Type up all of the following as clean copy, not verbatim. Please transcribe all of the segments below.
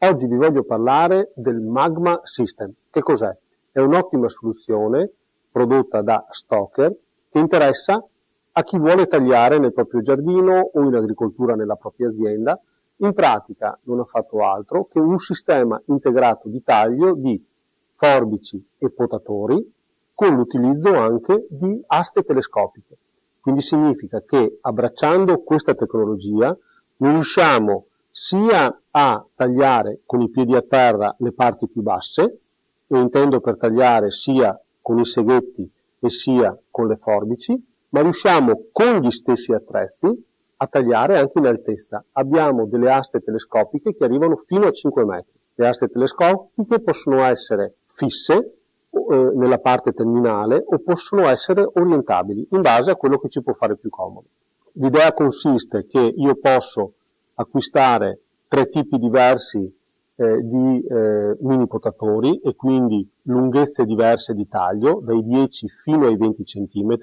Oggi vi voglio parlare del Magma System. Che cos'è? È un'ottima soluzione prodotta da Stoker che interessa a chi vuole tagliare nel proprio giardino o in agricoltura nella propria azienda. In pratica non ha fatto altro che un sistema integrato di taglio di forbici e potatori con l'utilizzo anche di aste telescopiche. Quindi significa che abbracciando questa tecnologia noi riusciamo sia a tagliare con i piedi a terra le parti più basse, e intendo per tagliare sia con i seghetti e sia con le forbici, ma riusciamo con gli stessi attrezzi a tagliare anche in altezza. Abbiamo delle aste telescopiche che arrivano fino a 5 metri. Le aste telescopiche possono essere fisse nella parte terminale o possono essere orientabili in base a quello che ci può fare più comodo. L'idea consiste che io posso acquistare 3 tipi diversi di mini potatori e quindi lunghezze diverse di taglio, dai 10 fino ai 20 cm,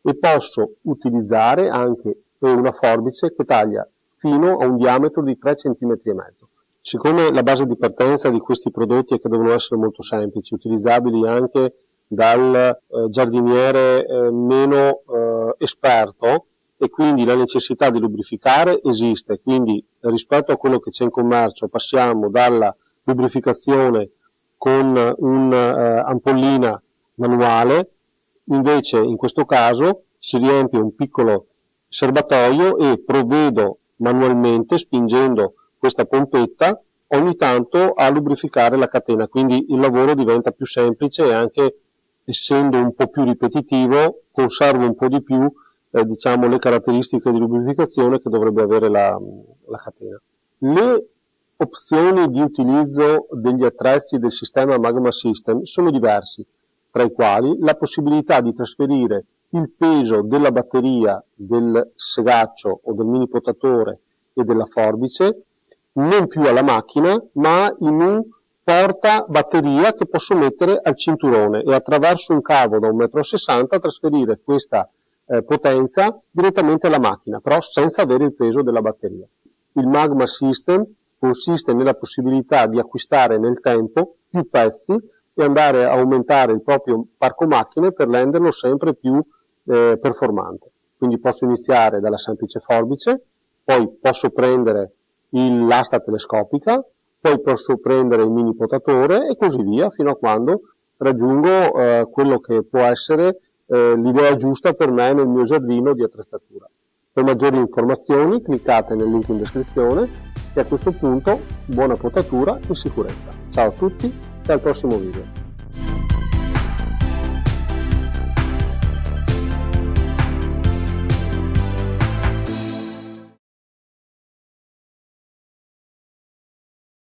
e posso utilizzare anche una forbice che taglia fino a un diametro di 3,5 cm. Siccome la base di partenza di questi prodotti è che devono essere molto semplici, utilizzabili anche dal giardiniere meno esperto, e quindi la necessità di lubrificare esiste, quindi rispetto a quello che c'è in commercio passiamo dalla lubrificazione con un'ampollina manuale, invece in questo caso si riempie un piccolo serbatoio e provvedo manualmente, spingendo questa pompetta, ogni tanto a lubrificare la catena, quindi il lavoro diventa più semplice e anche essendo un po' più ripetitivo conservo un po' di più diciamo le caratteristiche di lubrificazione che dovrebbe avere la catena. Le opzioni di utilizzo degli attrezzi del sistema Magma System sono diversi, tra i quali la possibilità di trasferire il peso della batteria, del segaccio o del mini potatore e della forbice non più alla macchina ma in un porta batteria che posso mettere al cinturone e attraverso un cavo da 1,60 m trasferire questa potenza direttamente alla macchina, però senza avere il peso della batteria. Il Magma System consiste nella possibilità di acquistare nel tempo più pezzi e andare a aumentare il proprio parco macchine per renderlo sempre più performante. Quindi posso iniziare dalla semplice forbice, poi posso prendere l'asta telescopica, poi posso prendere il mini potatore e così via fino a quando raggiungo quello che può essere l'idea giusta per me nel mio giardino di attrezzatura. Per maggiori informazioni cliccate nel link in descrizione e a questo punto buona potatura in sicurezza. Ciao a tutti e al prossimo video.